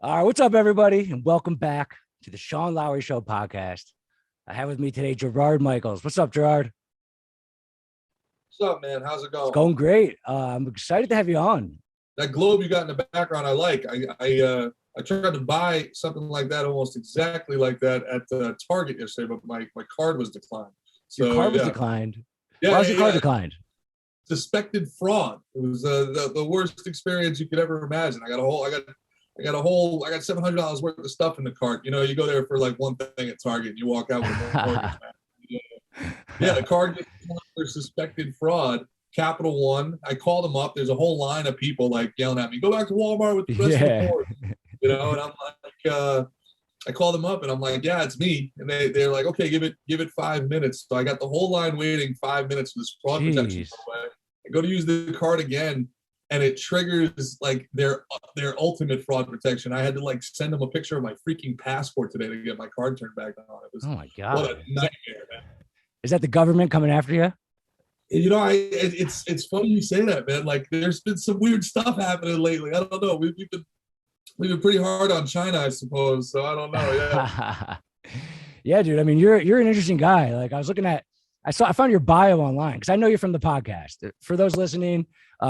All right, what's up, everybody, and welcome back to the Sean Lowery Show podcast. I have with me today Gerard Michaels. What's up, Gerard? What's up, man? How's it It's going? going great. I'm excited to have you on. That globe you got in the background, I like. I tried to buy something like that, almost exactly like that, at Target yesterday, but my card was declined. So Your card was declined. Yeah, Why was your card yeah. declined? Suspected fraud. It was the worst experience you could ever imagine. I got $700 worth of stuff in the cart. You know, you go there for like one thing at Target, and you walk out with a mortgage. Yeah, the card gets for suspected fraud. Capital One. I called them up. There's a whole line of people like yelling at me, "Go back to Walmart with the rest of the board." You know, and I'm like, I called them up and I'm like, "Yeah, it's me." And they're like, "Okay, give it 5 minutes." So I got the whole line waiting 5 minutes for this fraud protection. I go to use the card again, and it triggers like their ultimate fraud protection. I had to like send them a picture of my freaking passport today to get my card turned back on. It was, oh my God, what a nightmare, man. Is that the government coming after you? You know, it's funny you say that, man. Like, there's been some weird stuff happening lately. I don't know. We've been pretty hard on China, I suppose. So I don't know. Yeah. Yeah, dude. I mean, you're an interesting guy. Like, I found your bio online because I know you're from the podcast. For those listening,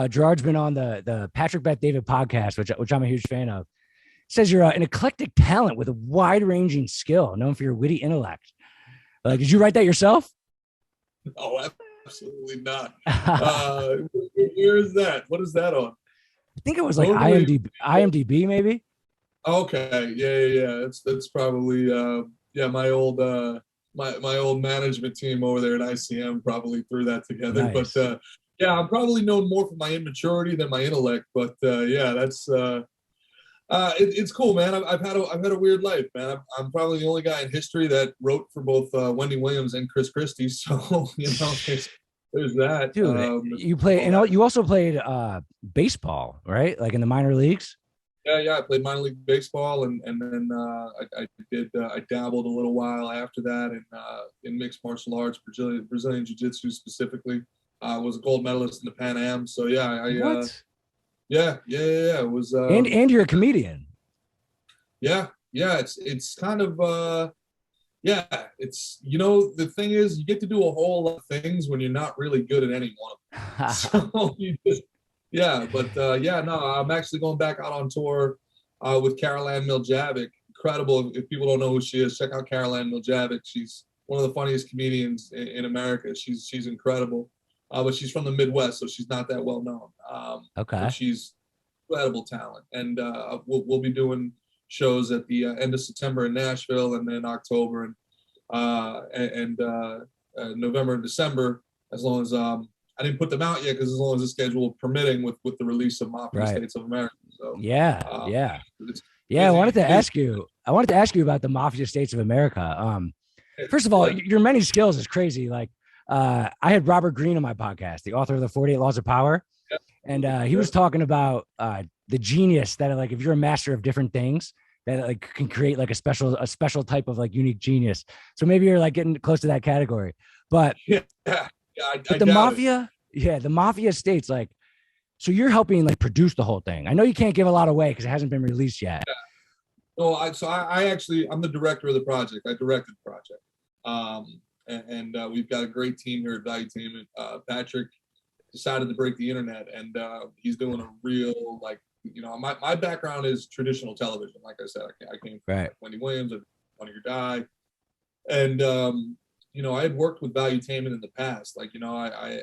Gerard's been on the Patrick Bet David podcast, which I'm a huge fan of. It says you're an eclectic talent with a wide-ranging skill, known for your witty intellect. Like, did you write that yourself? Oh, absolutely not. Where is that? What is that on? I think it was like IMDb maybe. Okay, yeah. That's probably my old my old management team over there at ICM probably threw that together. Nice. But yeah, I'm probably known more for my immaturity than my intellect. But yeah, that's it's cool, man. I've had a weird life, man. I'm probably the only guy in history that wrote for both Wendy Williams and Chris Christie. So you know, there's that. Dude, you also played baseball, right? Like in the minor leagues. Yeah. I played minor league baseball, and then I dabbled a little while after that in mixed martial arts, Brazilian jiu-jitsu specifically. I was a gold medalist in the Pan Am. So yeah, Yeah. It was, and you're a comedian. Yeah. It's kind of, it's, you know, the thing is, you get to do a whole lot of things when you're not really good at any one of them. So I'm actually going back out on tour with Carol Ann Miljavik. Incredible. If people don't know who she is, check out Carol Ann Miljavik. She's one of the funniest comedians in America. She's incredible. But she's from the Midwest, so she's not that well known. Okay. But she's incredible talent, and we'll be doing shows at the end of September in Nashville, and then October and November and December. As long as I didn't put them out yet, because as long as the schedule permitting with the release of Mafia States of America. So yeah. I wanted to ask you about the Mafia States of America. First of all, your many skills is crazy. Like, I had Robert Greene on my podcast, the author of the 48 Laws of Power. Yep. And he was talking about the genius that, like, if you're a master of different things, that like can create like a special type of like unique genius. So maybe you're like getting close to that category. But the Mafia States, like, so you're helping like produce the whole thing. I know you can't give a lot away because it hasn't been released yet. Yeah. No, I'm the director of the project. I directed the project. And we've got a great team here at Valuetainment. Patrick decided to break the internet, and he's doing a real, like, you know, my background is traditional television. Like I said, I came from Wendy Williams, One of Your Die, and you know, I had worked with Valuetainment in the past. Like, you know, I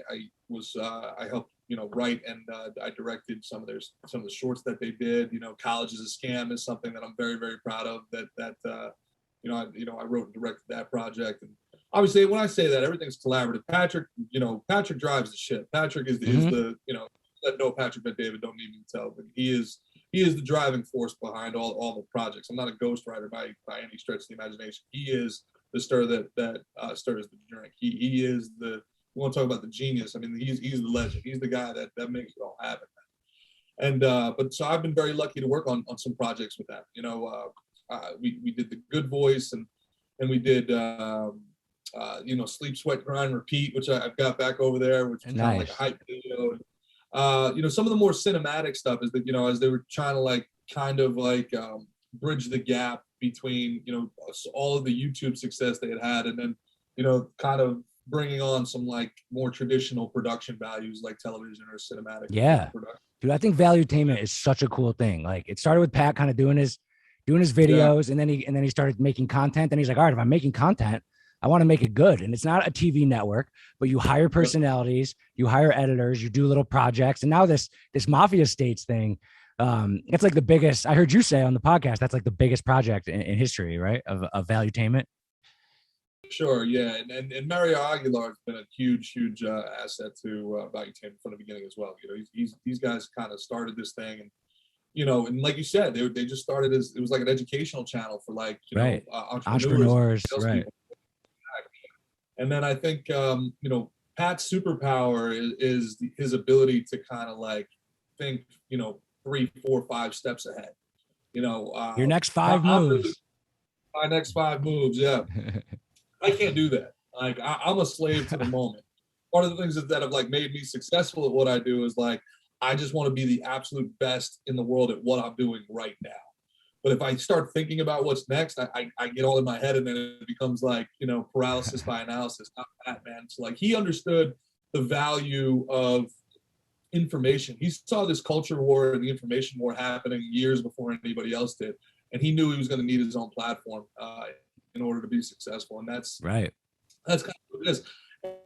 helped, you know, write, and I directed some of the shorts that they did. You know, College is a Scam is something that I'm very, very proud of. I wrote and directed that project. And obviously, when I say that, everything's collaborative. Patrick drives the ship. Patrick is the you know, let no Patrick Bet David, don't need me to tell, but he is the driving force behind all the projects. I'm not a ghostwriter by any stretch of the imagination. He is the stir that stirs the drink. He is the, we want to talk about the genius. I mean, he's the legend. He's the guy that makes it all happen. And but so I've been very lucky to work on some projects with that. You know, we did The Good Voice, and we did you know, Sleep, Sweat, Grind, Repeat, which I've got back over there, which is kind of like a hype video. You know, some of the more cinematic stuff is that, you know, as they were trying to like kind of like bridge the gap between, you know, all of the YouTube success they had, and then, you know, kind of bringing on some like more traditional production values like television or cinematic production. Dude, I think valuetainment is such a cool thing. Like, it started with Pat kind of doing his videos, and then he started making content. And he's like, all right, if I'm making content, I want to make it good. And it's not a TV network, but you hire personalities, you hire editors, you do little projects. And now this Mafia States thing, it's like the biggest, I heard you say on the podcast, that's like the biggest project in history, right? Of valuetainment. Sure, yeah, and Mario Aguilar has been a huge asset to Valuetainment from the beginning as well. You know, these guys kind of started this thing, and you know, and like you said, they just started as, it was like an educational channel for like, you know, entrepreneurs, right? And then I think you know, Pat's superpower is his ability to kind of like think, you know, 3, 4, 5 steps ahead. You know, your next 5 moves. My next 5 moves, yeah. I can't do that. Like, I'm a slave to the moment. One of the things that have like made me successful at what I do is like, I just want to be the absolute best in the world at what I'm doing right now. But if I start thinking about what's next, I get all in my head, and then it becomes like, you know, paralysis by analysis. Not that, man. So like, he understood the value of information. He saw this culture war and the information war happening years before anybody else did. And he knew he was going to need his own platform in order to be successful. And that's kind of what it is.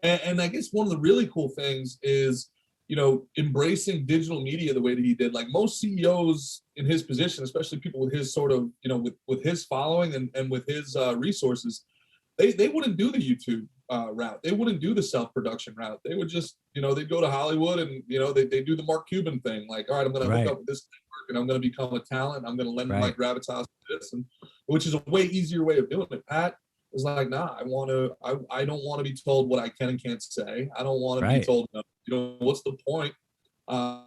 And I guess one of the really cool things is, you know, embracing digital media the way that he did. Like, most CEOs in his position, especially people with his sort of, you know, with his following and with his resources, they wouldn't do the YouTube route. They wouldn't do the self-production route. They would just, you know, they'd go to Hollywood and, you know, they do the Mark Cuban thing. Like, all right, I'm going to hook up with this network and I'm going to become a talent. I'm going to lend my gravitas to this, and which is a way easier way of doing it. Pat is like, nah, I don't want to be told what I can and can't say. I don't want to be told, no, you know, what's the point?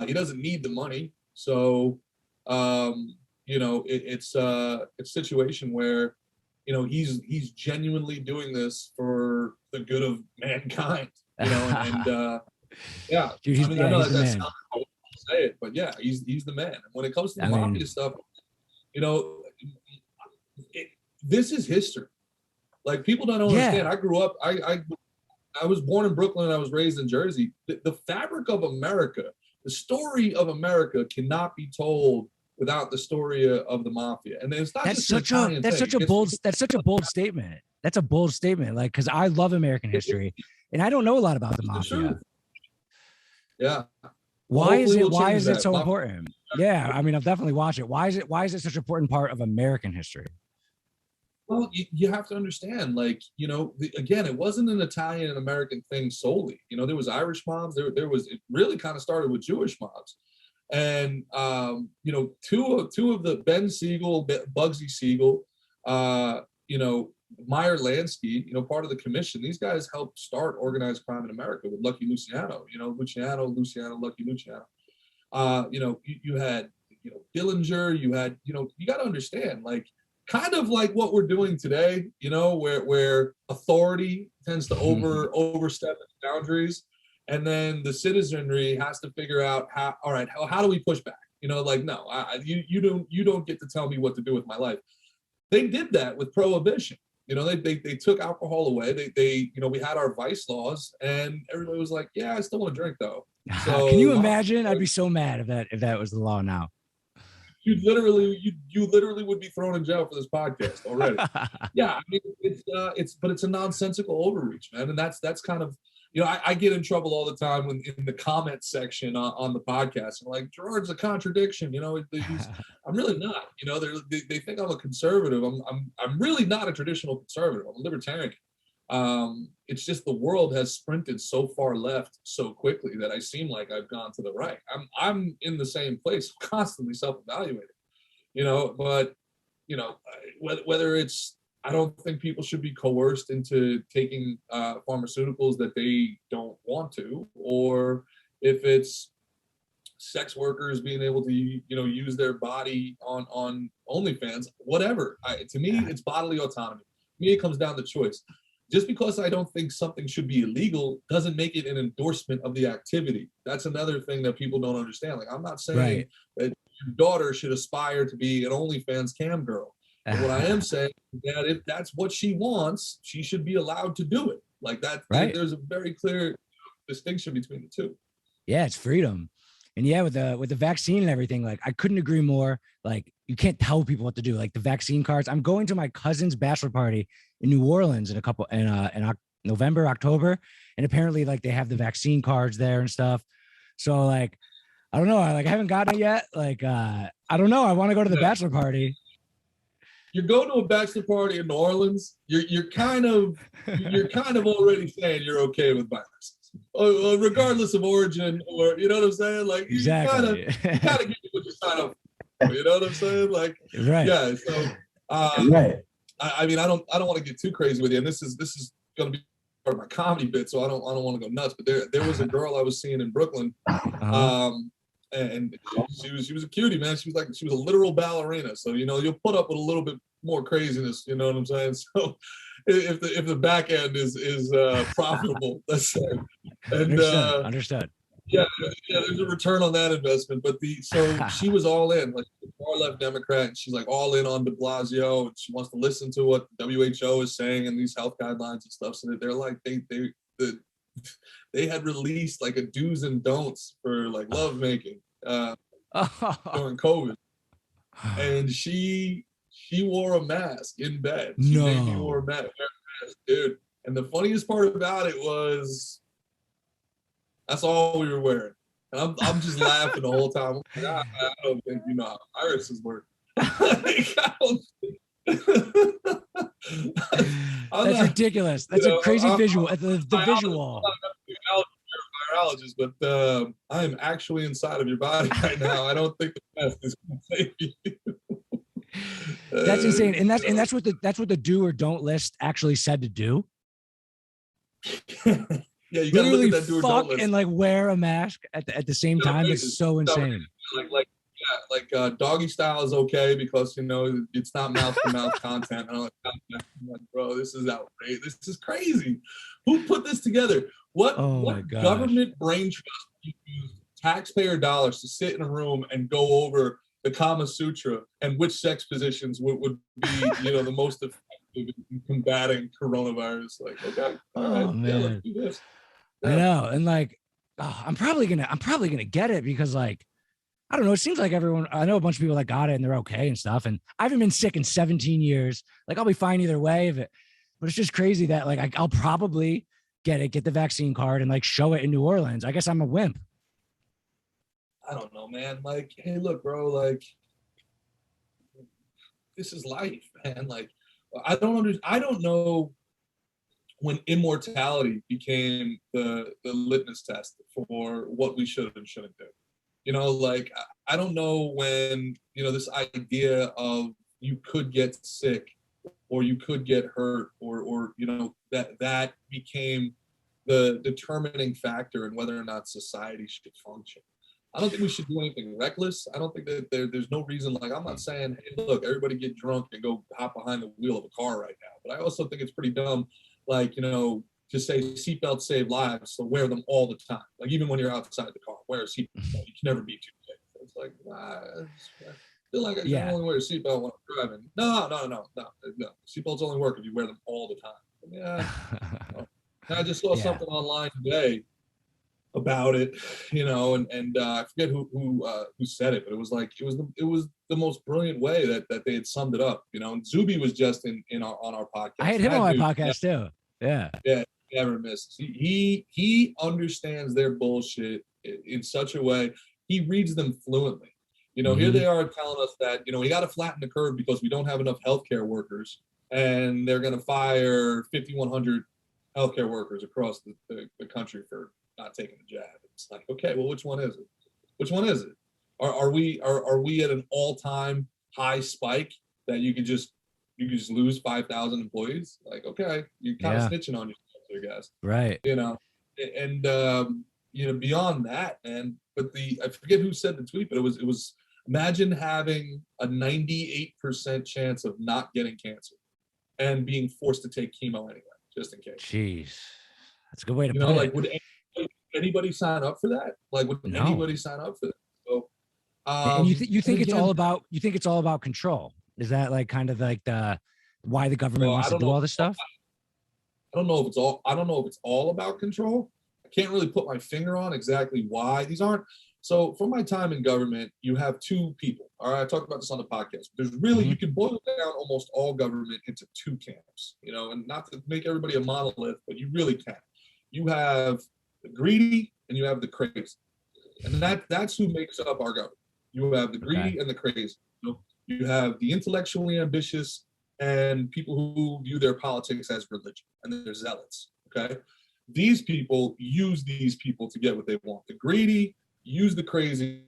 He doesn't need the money. So, you know, it's a situation where, you know, he's genuinely doing this for the good of mankind, you know, and yeah, dude, I mean, I know that's not how to say it, but yeah, he's the man. And when it comes to the Mafia stuff, you know, this is history. Like, people don't understand. I grew up, I was born in Brooklyn and I was raised in Jersey. The fabric of America, the story of America cannot be told without the story of the Mafia. And it's not just such a bold statement. That's a bold statement. Like, because I love American history and I don't know a lot about the Mafia. Yeah. Why is it so important? Yeah, I mean, I'll definitely watch it. Why is it such an important part of American history? Well, you have to understand, like, you know, again, it wasn't an Italian and American thing solely. You know, there was Irish mobs. There was, it really kind of started with Jewish mobs. And, you know, two of the Ben Siegel, Bugsy Siegel, you know, Meyer Lansky, you know, part of the commission, these guys helped start organized crime in America with Lucky Luciano, you know, Lucky Luciano. You know, you had, you know, Dillinger, you had, you know, you got to understand, like, kind of like what we're doing today, you know, where authority tends to overstep its boundaries. And then the citizenry has to figure out how do we push back? You know, like, no, you don't get to tell me what to do with my life. They did that with Prohibition. You know, they took alcohol away. They you know, we had our vice laws, and everybody was like, yeah, I still want to drink though. So can you imagine? I'd be so mad if that was the law now. You literally would be thrown in jail for this podcast already. Yeah, I mean, it's a nonsensical overreach, man, and that's kind of, you know, I get in trouble all the time when in the comments section on the podcast. I'm like, Gerard's a contradiction, you know. I'm really not. You know, they think I'm a conservative. I'm really not a traditional conservative. I'm a libertarian. It's just the world has sprinted so far left so quickly that I seem like I've gone to the right. I'm in the same place, constantly self-evaluating, you know. But, you know, whether it's, I don't think people should be coerced into taking pharmaceuticals that they don't want to, or if it's sex workers being able to, you know, use their body on OnlyFans, whatever. To me, it's bodily autonomy. To me, it comes down to choice. Just because I don't think something should be illegal doesn't make it an endorsement of the activity. That's another thing that people don't understand. Like, I'm not saying that your daughter should aspire to be an OnlyFans cam girl. But what I am saying is that if that's what she wants, she should be allowed to do it. Like that, Right. there's a very clear distinction between the two. Yeah, it's freedom. And yeah, with the vaccine and everything, like I couldn't agree more. Like you can't tell people what to do. Like the vaccine cards. I'm going to my cousin's bachelor party in New Orleans in November, October, and apparently like they have the vaccine cards there and stuff. So like, I don't know. I haven't gotten it yet. Like I don't know. I want to go to the bachelor party. You're going to a bachelor party in New Orleans. You're kind of already saying you're okay with viruses. Regardless of origin, or you know what I'm saying? Like exactly. you gotta get what you sign up for, you know what I'm saying? Like right. Yeah. So right. I mean I don't want to get too crazy with you. And this is gonna be part of my comedy bit, so I don't want to go nuts. But there was a girl I was seeing in Brooklyn. And she was a cutie, man. She was a literal ballerina. So, you know, you'll put up with a little bit more craziness, you know what I'm saying? So if the back end is profitable, let's say. And understood. Yeah, there's a return on that investment. But so she was all in, like far left Democrat, and she's like all in on de Blasio, and she wants to listen to what the WHO is saying and these health guidelines and stuff. So that they're like they had released like a do's and don'ts for like lovemaking during COVID, and she wore a mask in bed. She made me wear a mask, dude. And the funniest part about it was that's all we were wearing, and I'm just laughing the whole time. I'm like, I don't think you know how viruses work. That's ridiculous. That's a crazy visual. The visual. Virologist, but I am actually inside of your body right now. I don't think the test is going to save you. That's insane, and that's what the do or don't list actually said to do. Yeah, you gotta literally look at that do or don't list and like wear a mask at the same time. It's so insane. Like doggy style is okay because you know it's not mouth to mouth content. I'm like, bro, this is outrageous. This is crazy. Who put this together? What government brain trust used taxpayer dollars to sit in a room and go over the Kama Sutra and which sex positions would be, you know, the most effective in combating coronavirus? Like, okay, all right, man. yeah, let's do this. Yeah. I know, and like, I'm probably gonna get it because like, I don't know. It seems like I know a bunch of people that got it and they're okay and stuff. And I haven't been sick in 17 years. Like I'll be fine either way of it. But it's just crazy that like I'll probably get the vaccine card and like show it in New Orleans. I guess I'm a wimp. I don't know, man. Like, hey, look, bro, like this is life, man. Like, I don't know when immortality became the litmus test for what we should and shouldn't do. You know, like I don't know when, you know, this idea of you could get sick or you could get hurt or you know, that became the determining factor in whether or not society should function. I don't think we should do anything reckless. I don't think that there's no reason. Like, I'm not saying, hey, look, everybody get drunk and go hop behind the wheel of a car right now. But I also think it's pretty dumb, like, you know, to say seatbelts save lives, so wear them all the time. Like, even when you're outside the car, wear a seatbelt. You can never be too safe. It's like, I feel like I can only wear a seatbelt when I'm driving. No. Seatbelts only work if you wear them all the time. Yeah. I just saw something online today about it, you know, and I forget who said it, but it was like it was the most brilliant way that they had summed it up, you know. And Zuby was just on our podcast. I had him on my podcast too. Yeah, never misses. He understands their bullshit in such a way. He reads them fluently. You know, here they are telling us that, you know, we got to flatten the curve because we don't have enough healthcare workers, and they're going to fire 5,100 healthcare workers across the country for not taking the jab. It's like, okay, well, which one is it? Which one is it? Are we at an all-time high spike that you could just lose 5,000 employees? Like, okay, you're kind of snitching on yourself, I guess. Right. You know, and you know, beyond that, man. But I forget who said the tweet, but it was imagine having a 98% chance of not getting cancer and being forced to take chemo anyway, just in case. Jeez, that's a good way to put it. Like, would anybody sign up for that? Like, would anybody sign up for that? So And you think it's again, all about control? Is that like kind of like the why the government well, wants to do all this stuff? I don't know if it's all about control. I can't really put my finger on exactly why these aren't. So from my time in government, you have two people. All right, I talked about this on the podcast. There's really, you can boil down almost all government into two camps, you know, and not to make everybody a monolith, but you really can. You have the greedy and you have the crazy. And that's who makes up our government. You have the greedy and the crazy. You know, you have the intellectually ambitious and people who view their politics as religion, and then they're zealots. Okay, these people use these people to get what they want. The greedy use the crazy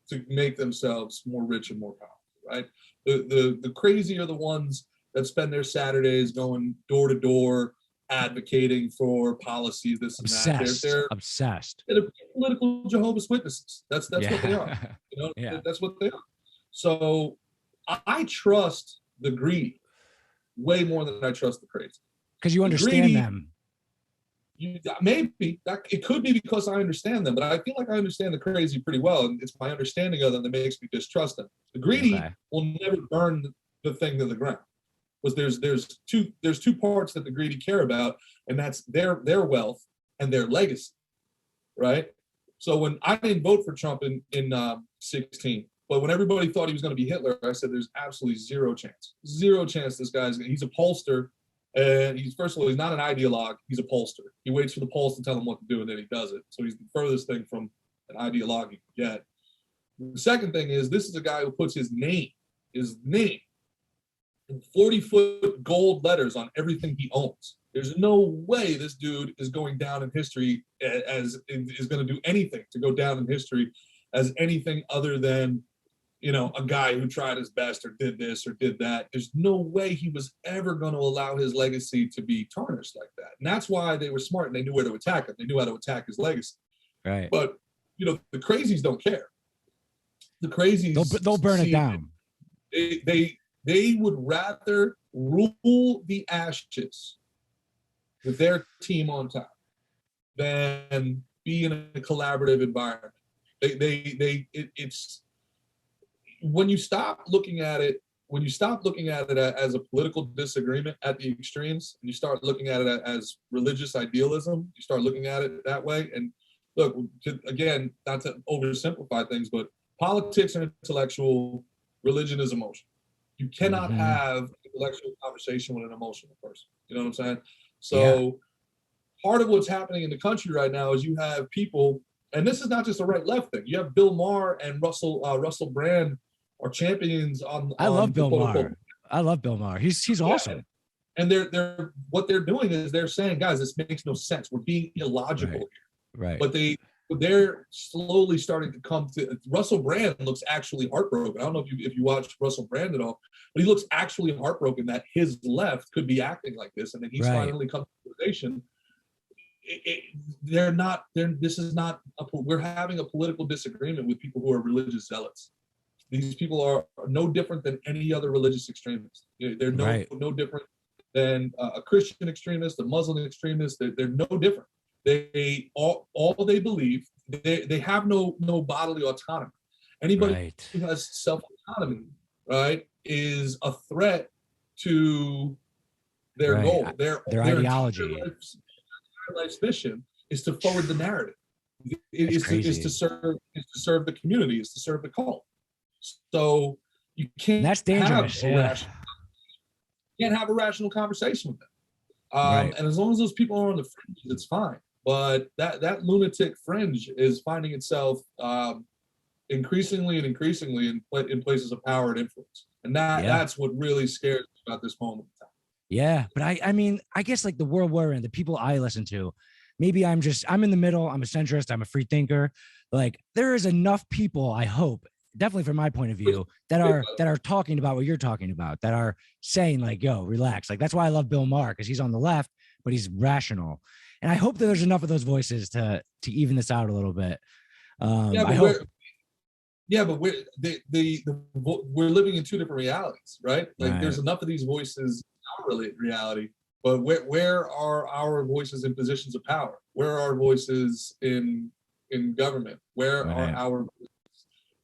to make themselves more rich and more powerful. Right? The crazy are the ones that spend their Saturdays going door to door advocating for policies, this and that. They're obsessed. They're political Jehovah's Witnesses. That's what they are. You know, that's what they are. So I trust the greedy way more than I trust the crazy. Because you understand them. Maybe that it could be because I understand them, but I feel like I understand the crazy pretty well, and it's my understanding of them that makes me distrust them. The greedy will never burn the thing to the ground. Because there's two parts that the greedy care about, and that's their wealth and their legacy, right? So when I didn't vote for Trump in 16, but when everybody thought he was going to be Hitler, I said there's absolutely zero chance this he's a pollster, and he's first of all, he's not an ideologue, he's a pollster. He waits for the polls to tell him what to do, and then he does it. So he's the furthest thing from an ideologue you can get. The second thing is, this is a guy who puts his name in 40-foot gold letters on everything he owns. There's no way this dude is going down in history is going to do anything to go down in history as anything other than, you know, a guy who tried his best or did this or did that. There's no way he was ever going to allow his legacy to be tarnished like that. And that's why they were smart and they knew where to attack him. They knew how to attack his legacy. Right. But, you know, the crazies don't care. The crazies, they'll burn it down. They would rather rule the ashes with their team on top than be in a collaborative environment. It's when you stop looking at it as a political disagreement at the extremes, and you start looking at it as religious idealism, you start looking at it that way. And look, again, not to oversimplify things, but politics are intellectual, religion is emotion. You cannot have an intellectual conversation with an emotional person. You know what I'm saying? So part of what's happening in the country right now is you have people, and this is not just a right-left thing. You have Bill Maher and Russell Brand are champions on. I love Bill Maher. I love Bill Maher. He's awesome. And they're what they're doing is they're saying, guys, this makes no sense. We're being illogical here. Right. But they're slowly starting to come to. Russell Brand looks actually heartbroken. I don't know if you watch Russell Brand at all, but he looks actually heartbroken that his left could be acting like this, and then he's finally come to the realization. We're having a political disagreement with people who are religious zealots. These people are no different than any other religious extremist. They're no different than a Christian extremist, a Muslim extremist. They're no different. They all they believe, they have no bodily autonomy. Anybody who has self-autonomy, right, is a threat to their goal. Their ideology. Life's mission is to forward the narrative. Is to serve the community, is to serve the cult. So you can't. That's dangerous. Can't have a rational conversation with them. And as long as those people are on the fringes, it's fine. But that lunatic fringe is finding itself increasingly in places of power and influence, and that's what really scares me about this moment in time. Yeah, but I mean, I guess like the world we're in, the people I listen to, maybe I'm in the middle. I'm a centrist. I'm a free thinker. Like there is enough people, I hope, definitely from my point of view, that are talking about what you're talking about, that are saying like, yo, relax. Like that's why I love Bill Maher, because he's on the left, but he's rational. And I hope that there's enough of those voices to even this out a little bit. I hope. But we're living in two different realities, right? Like there's enough of these voices in our reality, but where are our voices in positions of power? Where are our voices in government? Where are our voices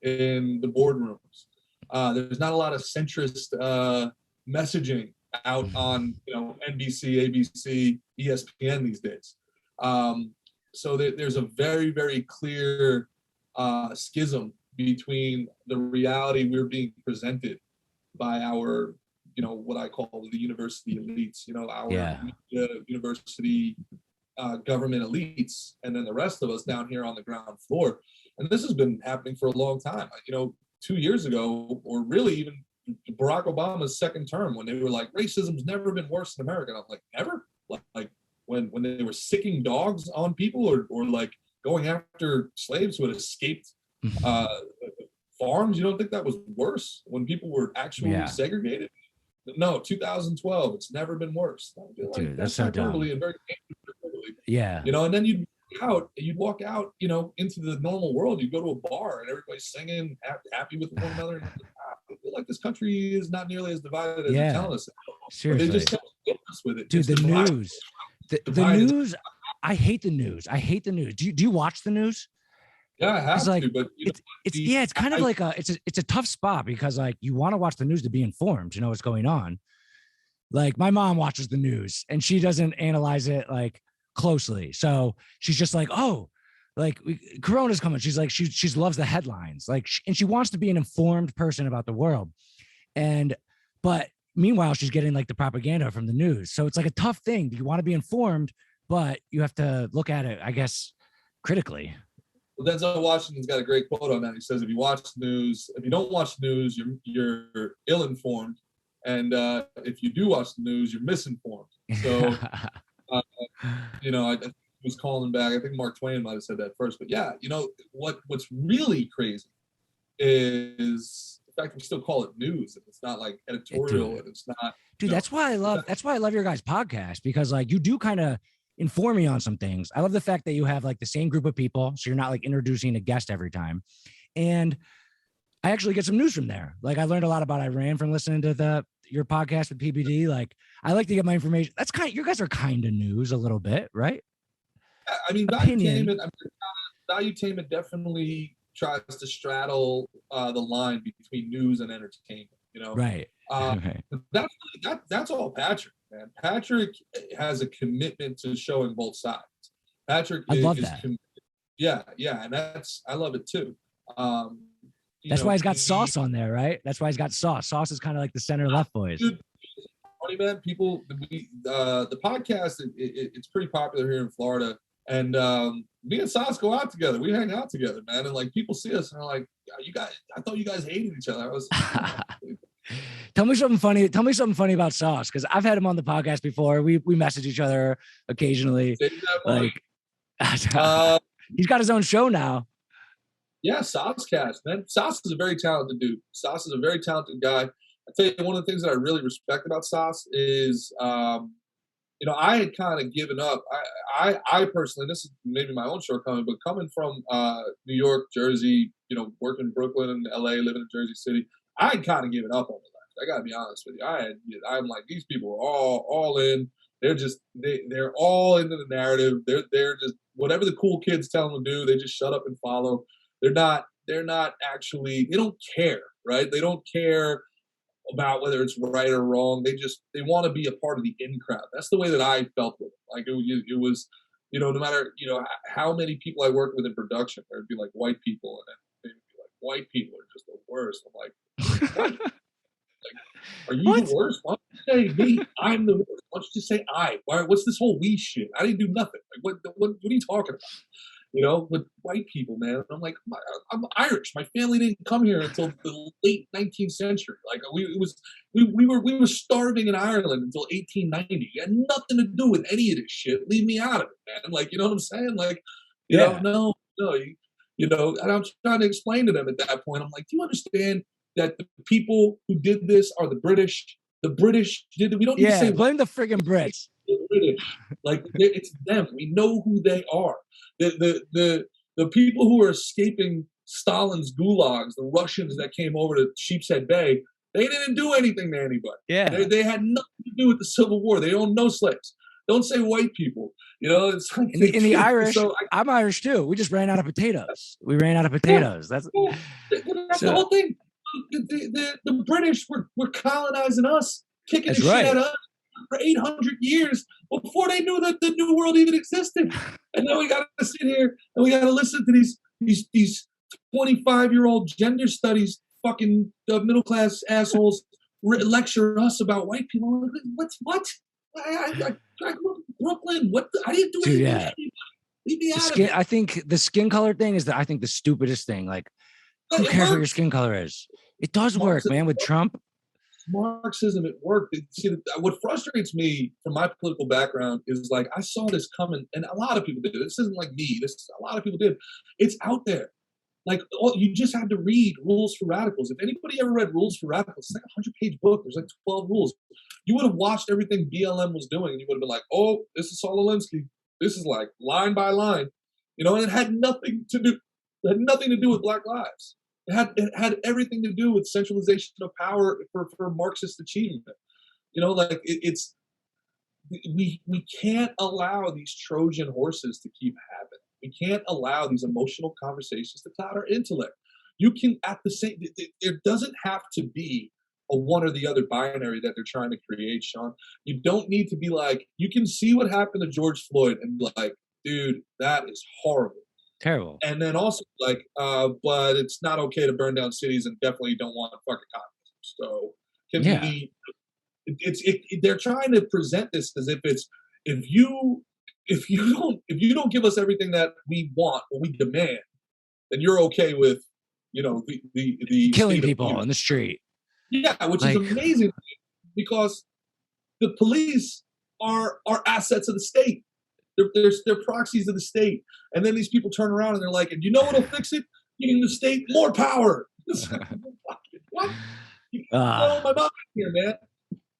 in the boardrooms. There's not a lot of centrist messaging out on NBC, ABC, ESPN these days. So there's a very, very clear schism between the reality we're being presented by our, what I call the university elites, our media, university government elites, and then the rest of us down here on the ground floor. And this has been happening for a long time. 2 years ago, or really even Barack Obama's second term, when they were like, racism's never been worse in America. And I'm like, never? Like when they were sicking dogs on people, or like going after slaves who had escaped farms? You don't think that was worse when people were actually segregated? No, 2012, it's never been worse. Like, dude, that's so dumb. And very dangerous. Yeah. And then you'd walk out, into the normal world. You go to a bar and everybody's singing, happy with one another. And I feel like this country is not nearly as divided as they're telling us. Seriously. But they just don't get us with it. Dude, the news. The news. I hate the news. Do you watch the news? Yeah, I have to, but it's kind of like it's a tough spot, because like you want to watch the news to be informed, to know what's going on. Like my mom watches the news and she doesn't analyze it like closely, so she's just like, oh, like Corona's coming. She's like, she loves the headlines, like, and she wants to be an informed person about the world, but meanwhile she's getting like the propaganda from the news. So it's like a tough thing. You want to be informed, but you have to look at it, I guess, critically. Well, Denzel Washington's got a great quote on that. He says, if you don't watch the news, you're ill-informed. And if you do watch the news, you're misinformed. So, I was calling back. I think Mark Twain might have said that first. But yeah, what's really crazy is the fact that we still call it news. And it's not like editorial, and it's not. Dude, that's why I love your guys' podcast, because like you do kind of inform me on some things. I love the fact that you have like the same group of people, so you're not like introducing a guest every time. And I actually get some news from there. Like I learned a lot about Iran from listening to your podcast with PBD. Like I like to get my information. That's you guys are kind of news a little bit, right? I mean, Valuetainment definitely tries to straddle the line between news and entertainment, Right. That's all Patrick, man. Patrick has a commitment to showing both sides. Patrick I love that. Yeah, and I love it too. That's why he's got Sauce on there, right? That's why he's got Sauce. Sauce is kind of like the center left boys. Dude, funny, man. The podcast, it's pretty popular here in Florida, and me and Sauce go out together. We hang out together, man. And like people see us and they're like, "You guys, I thought you guys hated each other." I was. Tell me something funny. Tell me something funny about Sauce, because I've had him on the podcast before. We message each other occasionally. Like, he's got his own show now. Yeah, Saucecast, man. Sauce is a very talented dude. Sauce is a very talented guy. I tell you, one of the things that I really respect about Sauce is, I had kind of given up. I personally, this is maybe my own shortcoming, but coming from New York, Jersey, working in Brooklyn and LA, living in Jersey City, I had kind of given up on the left. I got to be honest with you. I'm like, these people are all in. They're all into the narrative. They're just whatever the cool kids tell them to do. They just shut up and follow. They're not actually, they don't care, right? They don't care about whether it's right or wrong. They want to be a part of the in crowd. That's the way that I felt with it. Like it was, no matter, how many people I worked with in production, there'd be like white people, and then they'd be like, white people are just the worst. I'm like, what? Like, are you the worst? Why don't you say me? I'm the worst. Why don't you just say I? What's this whole we shit? I didn't do nothing. Like, what are you talking about? With white people, man. I'm like, I'm Irish. My family didn't come here until the late 19th century. Like we were starving in Ireland until 1890. It had nothing to do with any of this shit. Leave me out of it, man. Like, you know what I'm saying? Like, no. And I'm trying to explain to them at that point. I'm like, do you understand that the people who did this are the British? The British did it. We don't need to say blame the friggin' Brits. The British, like it's them. We know who they are. The people who are escaping Stalin's gulags, the Russians that came over to Sheepshead Bay, they didn't do anything to anybody. Yeah, they had nothing to do with the Civil War. They owned no slaves. Don't say white people. You know, it's like In the Irish, so I'm Irish too. We just ran out of potatoes. We ran out of potatoes. That's the whole thing. The British were colonizing us, kicking the right. shit out of us for 800 years before they knew that the New World even existed. And now we got to sit here and we got to listen to these 25-year-old gender studies fucking middle class assholes lecture us about white people. What? I grew up in Brooklyn. I didn't do anything. Yeah. Leave me out of it. I think the skin color thing is the stupidest thing. Like, who cares what your skin color is? It does work, man. With Trump, Marxism, it worked. See, what frustrates me from my political background is like I saw this coming, and a lot of people did. This isn't like me. A lot of people did. It's out there. Like you just had to read Rules for Radicals. If anybody ever read Rules for Radicals, it's like a 100-page book. There's like 12 rules. You would have watched everything BLM was doing, and you would have been like, "Oh, this is Saul Alinsky. This is like line by line," and it had nothing to do. It had nothing to do with Black lives. It had everything to do with centralization of power for Marxist achievement. We can't allow these Trojan horses to keep happening. We can't allow these emotional conversations to cloud our intellect. You can there doesn't have to be a one or the other binary that they're trying to create, Sean. You don't need to be like, you can see what happened to George Floyd and be like, dude, that is horrible. Terrible. And then also like, but it's not okay to burn down cities and definitely don't want fucking communism. So they're trying to present this as if you don't give us everything that we want or we demand, then you're okay with, the killing people in the street. Yeah, which is amazing because the police are assets of the state. They're proxies of the state. And then these people turn around and they're like, and you know what'll fix it? Giving the state more power. What? My mind here, man.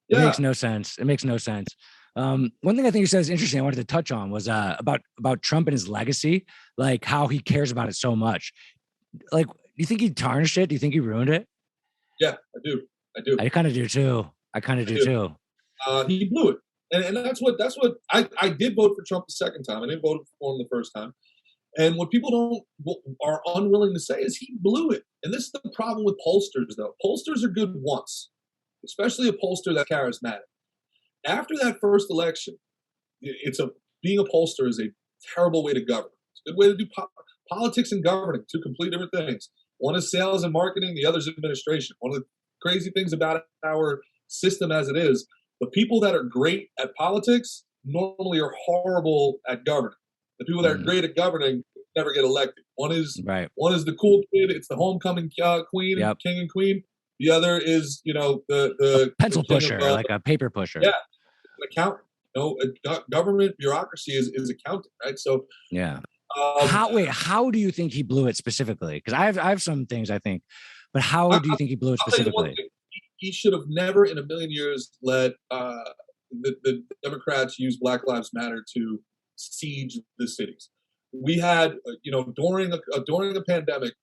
Yeah. It makes no sense. It makes no sense. One thing I think you said is interesting I wanted to touch on was about Trump and his legacy, like how he cares about it so much. Like, do you think he tarnished it? Do you think he ruined it? Yeah, I do. I kind of do too. He blew it. And that's what I did vote for Trump the second time. I didn't vote for him the first time. And what people are unwilling to say is he blew it. And this is the problem with pollsters, though. Pollsters are good once, especially a pollster that's charismatic. After that first election, being a pollster is a terrible way to govern. It's a good way to do politics and governing, two completely different things. One is sales and marketing, the other is administration. One of the crazy things about our system as it is, the people that are great at politics normally are horrible at governing. The people that are great at governing never get elected. One is the cool kid. It's the homecoming queen, king and queen. The other is, the pencil pusher, like a paper pusher. Yeah, an accountant. Government bureaucracy is accounting, right? So yeah. How do you think he blew it specifically? Because I have some things I think, but how do you think he blew it specifically? He should have never in a million years let the Democrats use Black Lives Matter to siege the cities. We had, during a pandemic,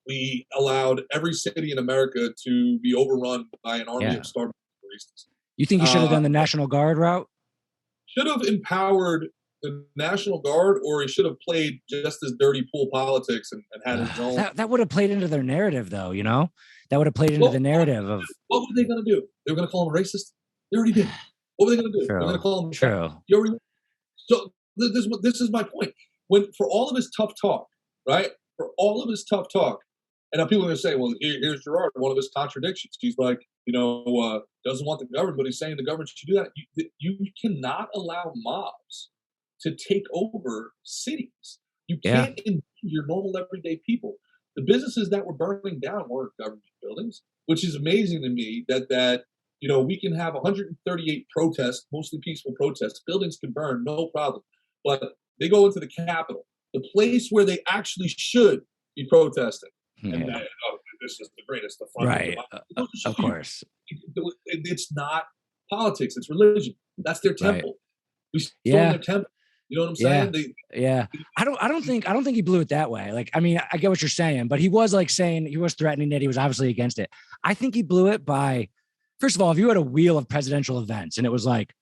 we allowed every city in America to be overrun by an army of Starbucks baristas. You think he should have done the National Guard route? Should have empowered the National Guard, or he should have played just as dirty pool politics and had his own. That would have played into their narrative, though, That would have played into the narrative of... What were they going to do? They were going to call him a racist? They already did. What were they going to do? They're going to call him... True. So this is my point. For all of his tough talk, right? For all of his tough talk, and now people are going to say, well, here's Gerard, one of his contradictions. He's like, doesn't want the government, but he's saying the government should do that. You cannot allow mobs to take over cities. You can't endanger your normal everyday people. The businesses that were burning down weren't government buildings, which is amazing to me that we can have 138 protests, mostly peaceful protests. Buildings can burn, no problem. But they go into the Capitol, the place where they actually should be protesting. And this is the greatest of fun. Right. Of course. It's not politics, it's religion. That's their temple. We storm their temple. You know what I'm saying? I don't think he blew it that way. Like, I mean, I get what you're saying, but he was he was threatening it. He was obviously against it. I think he blew it by, first of all, if you had a wheel of presidential events and it was like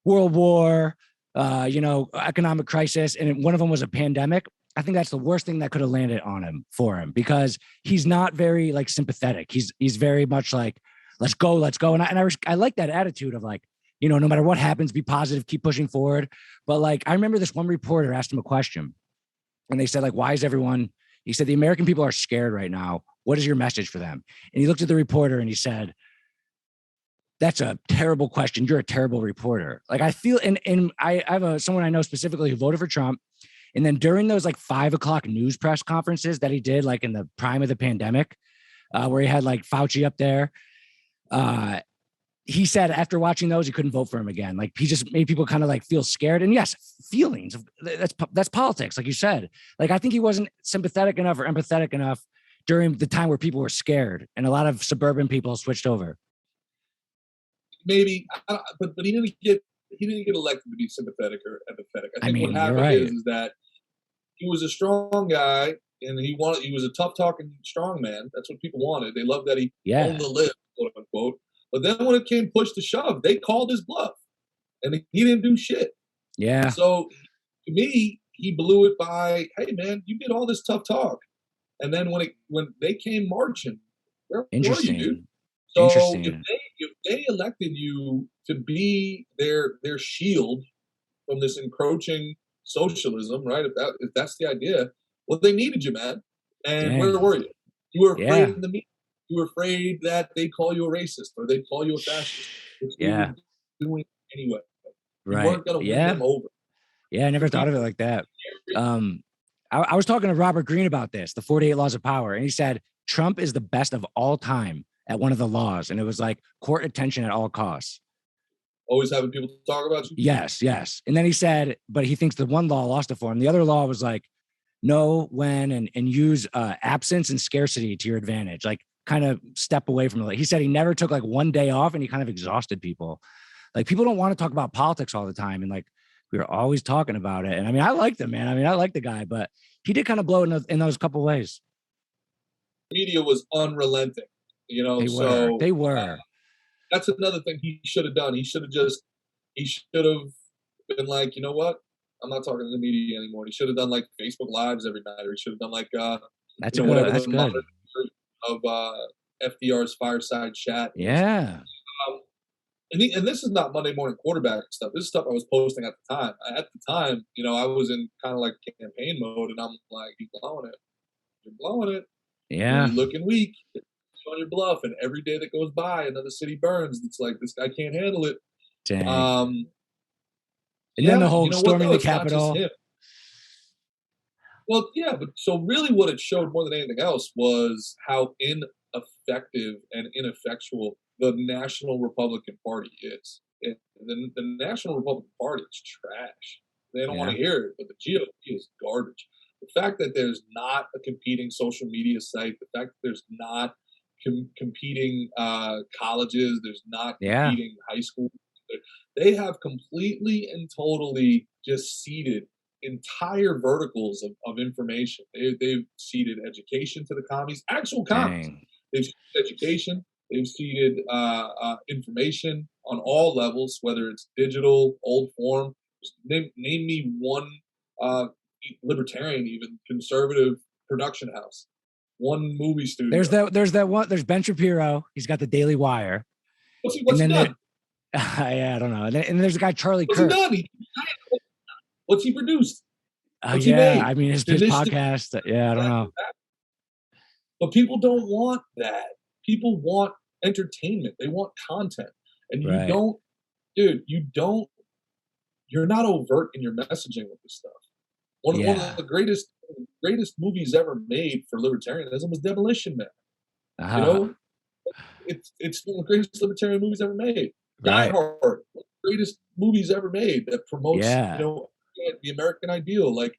World War, economic crisis, and one of them was a pandemic. I think that's the worst thing that could have landed on him for him, because he's not very like sympathetic. He's very much like, let's go. And I like that attitude of like, no matter what happens, be positive, keep pushing forward. But like, I remember this one reporter asked him a question, and they said like, why is everyone? He said, the American people are scared right now. What is your message for them? And he looked at the reporter and he said, that's a terrible question. You're a terrible reporter. Like I feel, and I have someone I know specifically who voted for Trump. And then during those like 5:00 news press conferences that he did, like in the prime of the pandemic, where he had like Fauci up there, he said after watching those, he couldn't vote for him again. Like he just made people kind of like feel scared. And yes, feelings, that's politics. Like you said, like, I think he wasn't sympathetic enough or empathetic enough during the time where people were scared and a lot of suburban people switched over. Maybe, but he didn't get elected to be sympathetic or empathetic. I think what happened is that he was a strong guy and he was a tough talking strong man. That's what people wanted. They loved that he owned the lift, quote unquote. But then when it came push to shove, they called his bluff and he didn't do shit. Yeah. So to me, he blew it by, hey man, you did all this tough talk. And then when they came marching, where were you, dude? So if they elected you to be their shield from this encroaching socialism, right? If that's the idea, well, they needed you, man. And where were you? You were afraid in the media. You were afraid that they'd call you a racist or they'd call you a fascist. Which you were doing anyway. You weren't going to win them over. Yeah, I never thought of it like that. I was talking to Robert Greene about this, the 48 Laws of Power, and he said Trump is the best of all time at one of the laws, and it was like court attention at all costs. Always having people talk about you? Yes. And then he said, but he thinks the one law lost it for him. The other law was like, know when and use absence and scarcity to your advantage. Like kind of step away from it. He said he never took like one day off and he kind of exhausted people. Like people don't want to talk about politics all the time. And like, we were always talking about it. And I mean, I liked him, man. I mean, I like the guy, but he did kind of blow it in those couple ways. Media was unrelenting, They were. That's another thing he should have done. He should have been like, you know what? I'm not talking to the media anymore. He should have done like Facebook Lives every night, or he should have done like that's good. Of FDR's fireside chat. Yeah. And this is not Monday morning quarterback stuff. This is stuff I was posting at the time. At the time, I was in kind of like campaign mode, and I'm like, you're blowing it. You're blowing it. Yeah. You're looking weak. On your bluff, and every day that goes by, another city burns. It's like this guy can't handle it. Dang. And then the whole storming the Capitol. Well, yeah, but so really what it showed more than anything else was how ineffective and ineffectual the National Republican Party is. The National Republican Party is trash. They don't want to hear it, but the GOP is garbage. The fact that there's not a competing social media site, the fact that there's not competing colleges, there's not competing high school. They have completely and totally just seeded entire verticals of information. They've seeded education to the commies, actual commies. They've seeded education. They've seeded information on all levels, whether it's digital, old form. Just name me one libertarian, even conservative production house. One movie studio. There's that one. There's Ben Shapiro. He's got the Daily Wire. What's he done? I don't know. And then there's a guy, Charlie Kirk. What's he done? What's he produced? What's he made? I mean, his podcast. I don't know. But people don't want that. People want entertainment. They want content. And you don't, dude, you're not overt in your messaging with this stuff. One of the greatest movies ever made for libertarianism was Demolition Man. It's one of the greatest libertarian movies ever made. Die Hard, one of the greatest movies ever made that promotes the American ideal. Like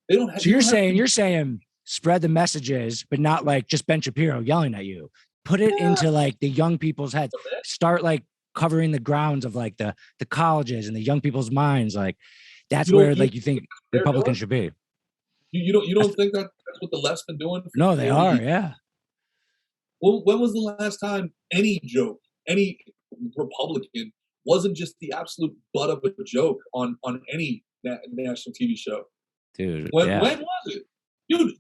they don't have. So you're saying spread the messages, but not like just Ben Shapiro yelling at you. Put it into like the young people's heads. Start like covering the grounds of like the colleges and the young people's minds. Like that's where like you think Republicans should be. You don't think that's what the left's been doing? No, they are. Yeah. Well, when was the last time any Republican wasn't just the absolute butt of a joke on any national TV show. Dude. When Yeah. was it? Dude,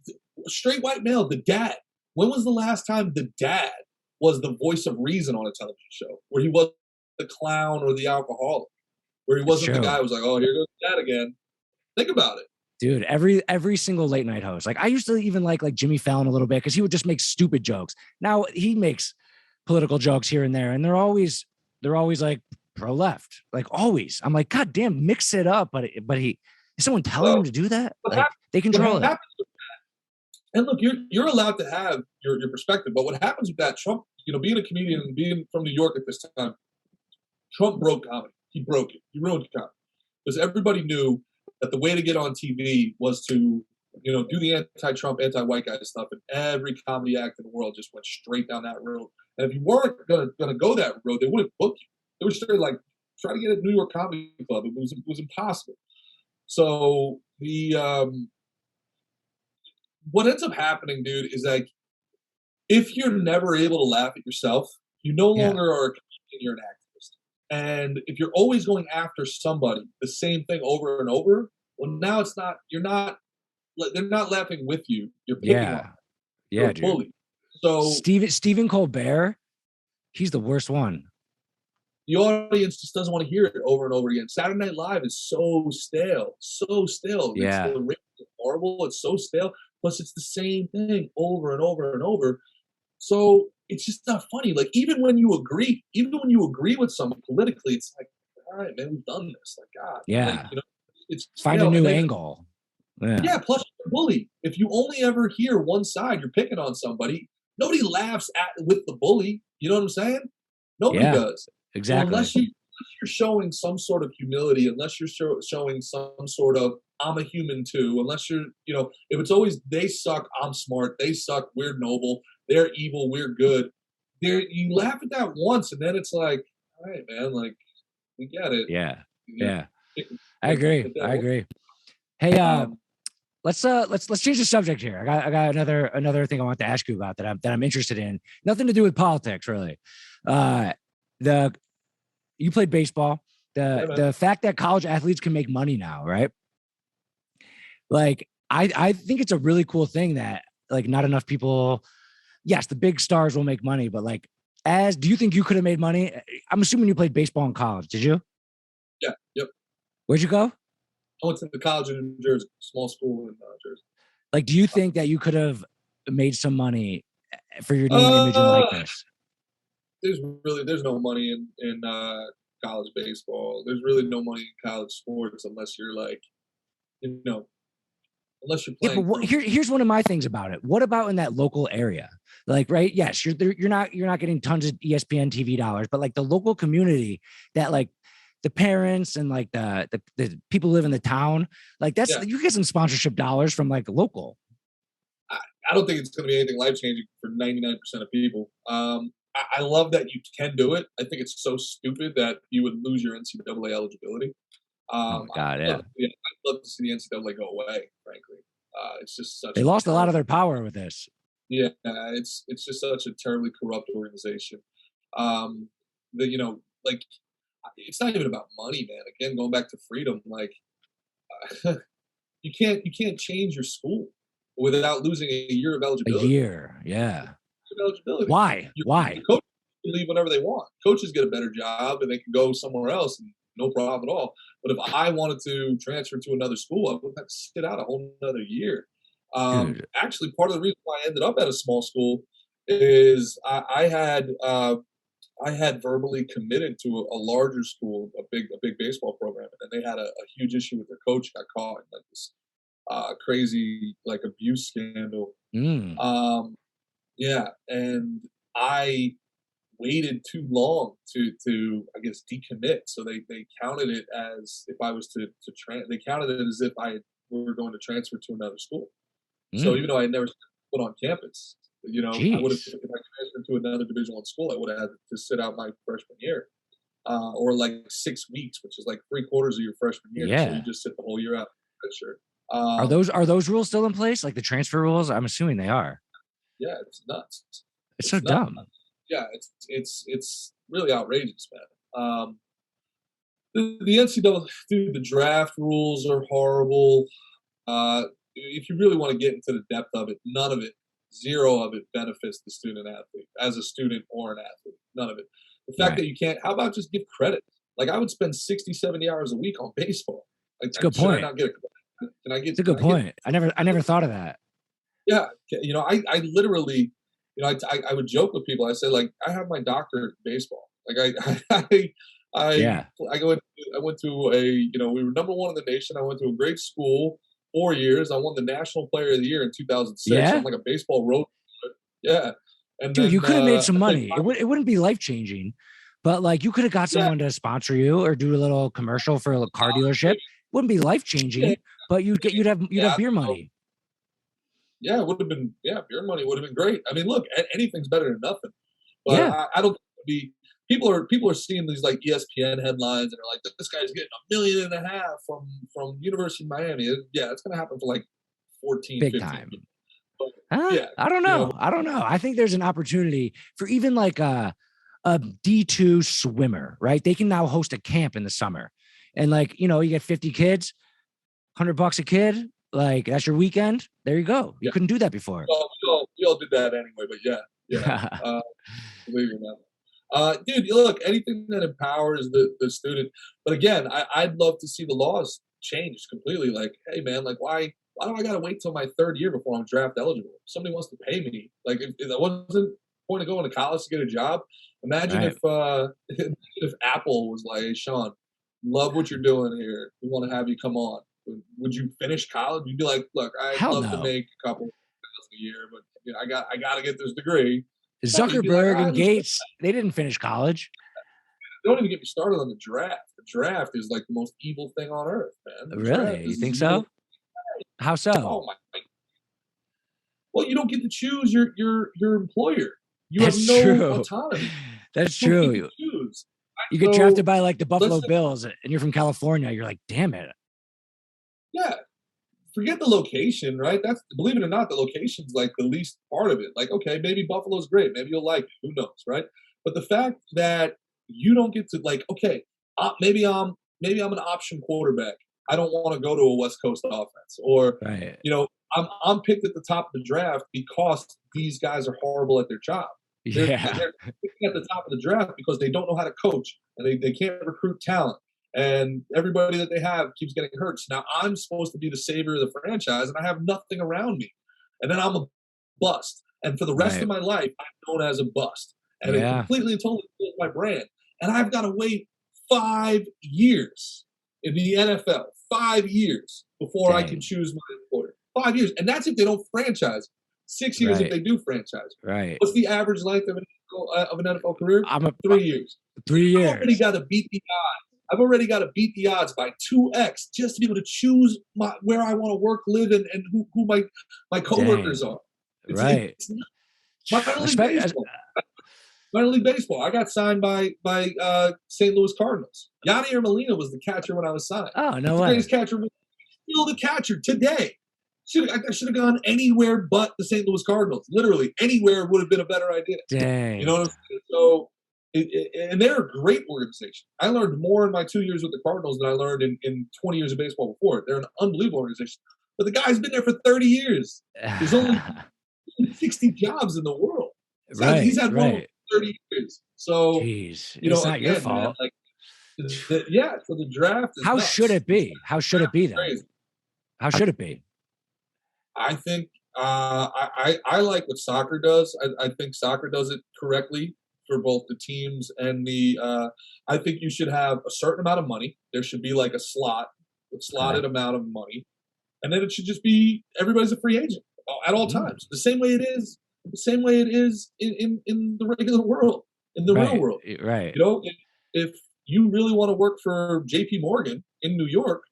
straight white male, the dad. When was the last time the dad was the voice of reason on a television show where he wasn't the clown or the alcoholic, where he wasn't the guy who was like, oh, here goes dad again. Think about it. Dude, every single late night host. Like I used to even like Jimmy Fallon a little bit because he would just make stupid jokes. Now he makes political jokes here and there, and they're always like pro left, like always. I'm like, God damn, mix it up. But is someone telling him to do that? Like they control it. And look, you're allowed to have your perspective, but what happens with that, Trump, being a comedian and being from New York at this time, Trump broke comedy. He broke it. He ruined comedy because everybody knew that the way to get on TV was to, do the anti-Trump, anti-white guy stuff, and every comedy act in the world just went straight down that road. And if you weren't gonna go that road, they wouldn't book you. They would straight like try to get a New York Comedy Club. It was impossible. So what ends up happening, dude, is like if you're never able to laugh at yourself, you no longer are a comedian, you're an activist. And if you're always going after somebody, the same thing over and over, well, now they're not laughing with you. You're picking on them. You're a bully. So Stephen Colbert, he's the worst one. The audience just doesn't want to hear it over and over again. Saturday Night Live is so stale. Yeah. It's horrible. It's so stale. Plus, it's the same thing over and over and over. So it's just not funny. Like even when you agree with someone politically, it's like, all right, man, we've done this. Like God, yeah, like, it's find a new angle. Yeah. Plus, you're a bully. If you only ever hear one side, you're picking on somebody. Nobody laughs with the bully. You know what I'm saying? Nobody does. Exactly. So unless you're showing some sort of humility, unless you're showing some sort of I'm a human too, unless you're, if it's always they suck, I'm smart, they suck, we're noble, they're evil, we're good. You laugh at that once, and then it's like, all right, man, like we get it. Yeah. I agree. Hey, let's change the subject here. I got another thing I want to ask you about that I'm interested in. Nothing to do with politics, really. You played baseball. The fact that college athletes can make money now, right? Like, I think it's a really cool thing that like not enough people. Yes, the big stars will make money, but like, do you think you could have made money? I'm assuming you played baseball in college. Did you? Yeah. Yep. Where'd you go? I went to the college in New Jersey, small school in Jersey. Like, do you think that you could have made some money for your name, image, and likeness? There's no money in college baseball. There's really no money in college sports unless you're like, unless you're playing. Yeah, but here's one of my things about it. What about in that local area? Like, right? Yes, you're not getting tons of ESPN TV dollars, but like the local community that like the parents and like the people who live in the town, like you get some sponsorship dollars from like local. I don't think it's going to be anything life changing for 99% of people. I love that you can do it. I think it's so stupid that you would lose your NCAA eligibility. Oh my God, I'd love to see the NCAA go away, frankly. It's just they lost a lot of their power with this. Yeah, it's just such a terribly corrupt organization. Like it's not even about money, man. Again, going back to freedom, like you can't change your school without losing a year of eligibility. A year, yeah. Eligibility. Why? Coaches can leave whenever they want. Coaches get a better job and they can go somewhere else and no problem at all. But if I wanted to transfer to another school, I would have to sit out a whole another year. Actually, part of the reason why I ended up at a small school is I had verbally committed to a larger school, a big baseball program, and they had a huge issue with their coach. Got caught in like this crazy like abuse scandal. Yeah, and I waited too long to I guess decommit. So they counted it as if I was to they counted it as if we were going to transfer to another school. So even though I had never put on campus, I would have, if I transferred to another Division I school, I would have had to sit out my freshman year, or like 6 weeks, which is like 3/4 of your freshman year. Yeah. So you just sit the whole year out. Sure. Are those rules still in place? Like the transfer rules? I'm assuming they are. Yeah, it's nuts. It's so dumb. Yeah, it's really outrageous, man. The NCAA, dude, the draft rules are horrible. If you really want to get into the depth of it, none of it, zero of it benefits the student athlete as a student or an athlete. None of it. The fact that you can't, how about just give credit? Like I would spend 60, 70 hours a week on baseball. Like, It's a good should I point. not get a credit? Can I get, It's a good point. I never thought of that. yeah. You know, I literally, you know, I would joke with people. I say like, I have my doctorate in baseball. Like Yeah. I went to a, you know, we were number one in the nation. I went to a great school, 4 years. I won the National Player of the Year in 2006. Yeah. I'm like a baseball road. Yeah. And Dude, then, you could have made some I played money. It wouldn't be life changing, but like you could have got someone to sponsor you or do a little commercial for a car dealership. Wouldn't be life changing, but you'd have beer money. Yeah, it would have been, beer money would have been great. I mean, look, anything's better than nothing. But Yeah. I don't be people are seeing these like ESPN headlines and they're like, this guy's getting $1.5 million from University of Miami. Yeah, it's gonna happen for like 14, Big 15 time. people. But, I don't know. You know, I don't know. I think there's an opportunity for even like a D2 swimmer, right? They can now host a camp in the summer. And like, you know, you get 50 kids, $100 a kid, like that's your weekend. There you go. You couldn't do that before. we all did that anyway, but believe it or not. Dude, look, anything that empowers the student. But again, I'd love to see the laws changed completely. Like, hey man, like why do I gotta wait till my third year before I'm draft eligible? If somebody wants to pay me, like if that wasn't the point of going to college to get a job. Imagine if if Apple was like, hey Sean, love what you're doing here. We want to have you come on. Would you finish college? You'd be like, look, I'd love to make a couple $1,000 a year, but you know, I gotta get this degree. Zuckerberg and Gates, they didn't finish college. Don't even get me started on the draft. The draft is like the most evil thing on earth, man. Really? You think so? How so? Oh my! Well, you don't get to choose your employer. You That's have no true. autonomy. That's true. You get drafted by like the Buffalo Bills, and you're from California. You're like, damn it. Yeah. Forget the location, right? That's, believe it or not, the location's like the least part of it. Like, okay, maybe Buffalo's great. Maybe you'll like it. Who knows, right? But the fact that you don't get to like, okay, maybe I'm an option quarterback. I don't want to go to a West Coast offense, or you know, I'm picked at the top of the draft because these guys are horrible at their job. They're picking at the top of the draft because they don't know how to coach and they can't recruit talent. And everybody that they have keeps getting hurt. So now I'm supposed to be the savior of the franchise, and I have nothing around me. And then I'm a bust. And for the rest of my life, I'm known as a bust. And it completely and totally kills my brand. And I've got to wait 5 years in the NFL, 5 years before I can choose my employer. 5 years. And that's if they don't franchise. 6 years if they do franchise. Right. What's the average length of an NFL career? 3 years. 3 years. I've already got to beat the odds. I've already got to beat the odds by 2x just to be able to choose where I want to work, live, and who my coworkers are. It's minor league baseball. I got signed by St. Louis Cardinals. Yadier Molina was the catcher when I was signed. Oh, no way. The greatest catcher, still the catcher today. I should have gone anywhere but the St. Louis Cardinals. Literally anywhere would have been a better idea. Dang. You know what I'm saying? So. And they're a great organization. I learned more in my 2 years with the Cardinals than I learned in 20 years of baseball before. They're an unbelievable organization. But the guy's been there for 30 years. There's only 60 jobs in the world. He's had one for 30 years. So, jeez, you know, it's not your fault. Man, like, so the draft is How nuts. should it be? How should it be then? Crazy. How should it be? I think I like what soccer does. I think soccer does it correctly for both the teams and the I think you should have a certain amount of money. There should be like a slotted amount of money. And then it should just be everybody's a free agent at all times. The same way it is in the regular world, in the real world. Right. You know, if you really want to work for JP Morgan in New York,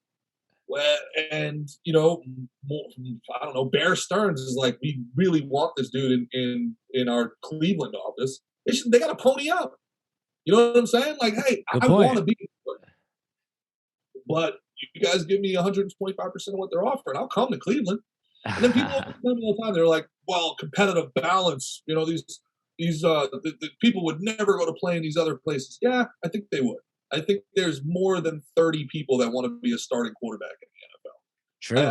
and you know, I don't know, Bear Stearns is like, we really want this dude in our Cleveland office. They got to pony up. You know what I'm saying? Like, hey, I want to be, but you guys give me 125% of what they're offering, I'll come to Cleveland. And then people tell me all the time, they're like, well, competitive balance. You know, the people would never go to play in these other places. Yeah, I think they would. I think there's more than 30 people that want to be a starting quarterback in the NFL. True.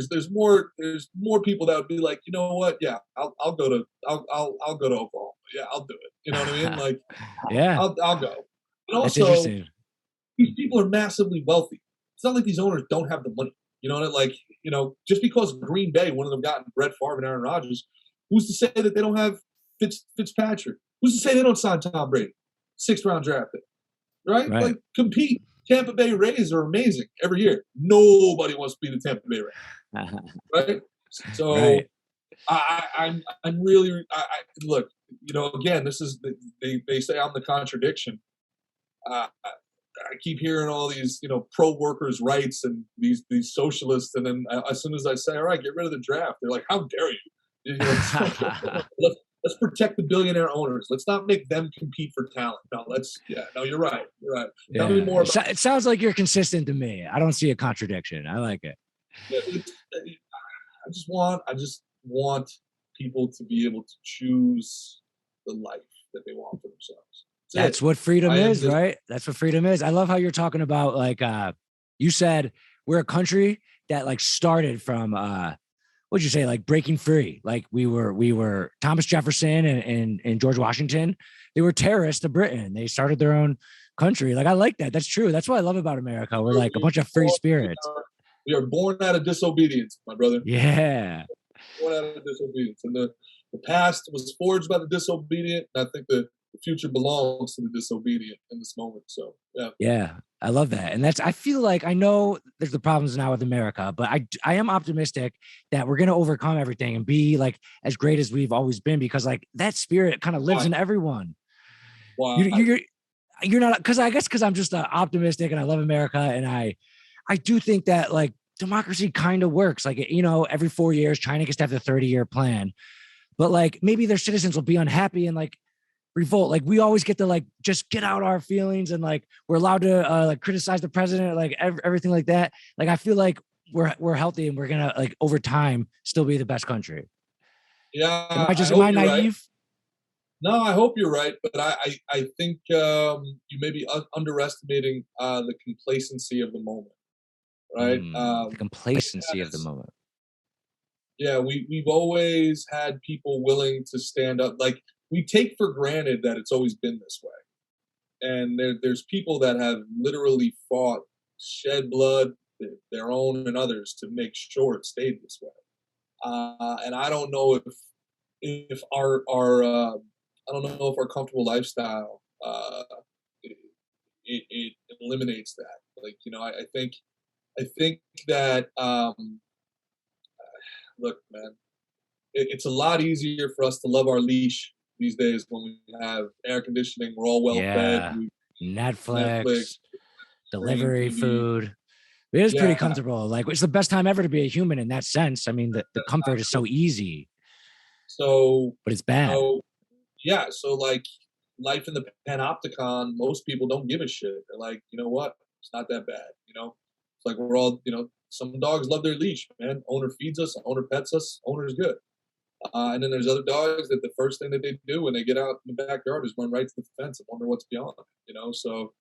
There's more people that would be like, you know what? Yeah, I'll go to Oklahoma. Yeah, I'll do it. You know what I mean? Like, Yeah, I'll go. And that's also, interesting. these people are massively wealthy. It's not like these owners don't have the money. You know, like, just because Green Bay, one of them gotten Brett Favre and Aaron Rodgers, who's to say that they don't have Fitzpatrick? Who's to say they don't sign Tom Brady, 6th round draft pick, right? Like, compete. Tampa Bay Rays are amazing every year. Nobody wants to be the Tampa Bay Rays, right? So Right. I'm really look. Again, this is they say I'm the contradiction. I keep hearing all these, pro workers' rights and these socialists, and then as soon as I say, all right, get rid of the draft, they're like, how dare you? Let's protect the billionaire owners. Let's not make them compete for talent. No, you're right. You're right. Yeah. Tell me more about it. Sounds like you're consistent to me. I don't see a contradiction. I like it. Yeah, I just want people to be able to choose the life that they want for themselves. That's what freedom is, right? That's what freedom is. I love how you're talking about, like, you said we're a country that like started from what'd you say, like breaking free. Like we were Thomas Jefferson and George Washington. They were terrorists to Britain. They started their own country. Like, I like that. That's true. That's what I love about America. We're like a bunch of free spirits. We are born out of disobedience, my brother. Yeah. Born out of disobedience. And the past was forged by the disobedient. And I think the future belongs to the disobedient in this moment. So, yeah. Yeah. I love that. And I feel like, I know there's the problems now with America, but I am optimistic that we're going to overcome everything and be like as great as we've always been, because like that spirit kind of lives in everyone. Wow. You're not, because I'm just optimistic and I love America. And I do think that like democracy kind of works. Like, every 4 years, China gets to have the 30-year plan, but like maybe their citizens will be unhappy and like revolt. Like we always get to like just get out our feelings, and like we're allowed to like criticize the president, like everything like that. Like I feel like we're healthy and we're gonna like over time still be the best country. Yeah. Am I naive? Right. No, I hope you're right, but I think you may be underestimating the complacency of the moment, right? The complacency of the moment. Yeah, we've always had people willing to stand up. Like, we take for granted that it's always been this way. And there's people that have literally fought, shed blood, their own and others, to make sure it stayed this way. And I don't know if our I don't know if our comfortable lifestyle it eliminates that. Like, I think that look, man, it's a lot easier for us to love our leash these days when we have air conditioning. We're all well fed. Netflix, delivery food. It is pretty comfortable. Like, it's the best time ever to be a human in that sense. I mean, the comfort is so easy. So, but it's bad. So like life in the panopticon, most people don't give a shit. They're like, you know what? It's not that bad. It's like we're all, some dogs love their leash, man. Owner feeds us, owner pets us, owner's good. And then there's other dogs that the first thing that they do when they get out in the backyard is run right to the fence and wonder what's beyond it, So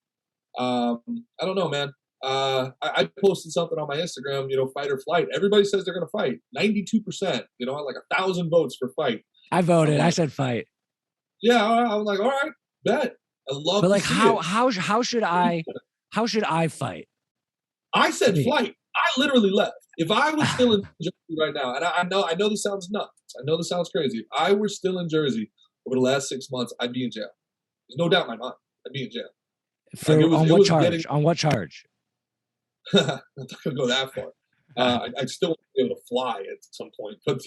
I don't know, man. I posted something on my Instagram, fight or flight. Everybody says they're going to fight. 92%, like 1,000 votes for fight. I voted. I said fight. Yeah, I'm like, all right, bet. I love. But like, how should I fight? I said flight. I literally left. If I was still in Jersey right now, and I know this sounds nuts. I know this sounds crazy. If I were still in Jersey over the last 6 months, I'd be in jail. There's no doubt in my mind. I'd be in jail. On what charge? On what charge? I'm not gonna go that far. I'd still be able to fly at some point, but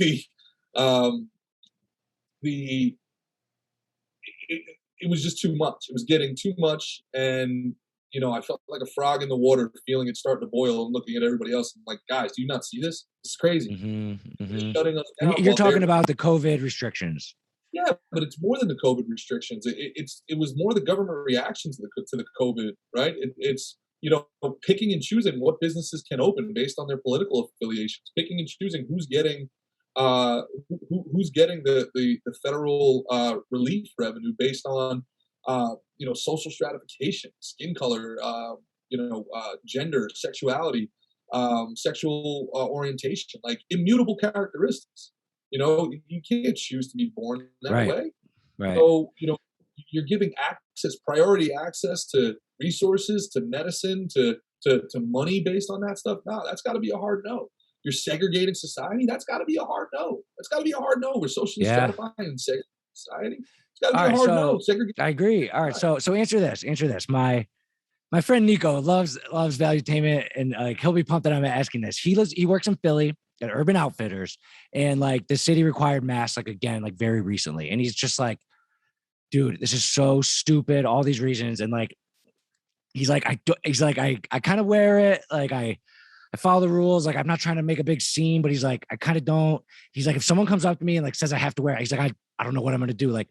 it was just too much. It was getting too much, and I felt like a frog in the water, feeling it starting to boil, and looking at everybody else. I'm like, guys, do you not see this? This is crazy. Shutting us down. You're talking about the COVID restrictions. Yeah, but it's more than the COVID restrictions. It was more the government reaction to the COVID, right? It's picking and choosing what businesses can open based on their political affiliations, picking and choosing who's getting the federal relief revenue based on social stratification, skin color, gender, sexuality, sexual orientation, like immutable characteristics. You can't choose to be born that Right. way. Right. So, you're giving priority access to resources, to medicine, to money based on that stuff. No, that's got to be a hard no. You're segregating society. That's got to be a hard no. That's got to be a hard no. We're socially Yeah. stratifying and segregating society. It's got to be All a right, hard so no. Segregation. I agree. All right, so answer this. My friend Nico loves Valuetainment, and like he'll be pumped that I'm asking this. He works in Philly at Urban Outfitters, and like the city required masks like again like very recently, and he's just like, dude, this is so stupid. All these reasons, and like he's like I kind of wear it, like I follow the rules, like I'm not trying to make a big scene, but he's like I kind of don't. He's like if someone comes up to me and like says I have to wear it, he's like I don't know what I'm gonna do. Like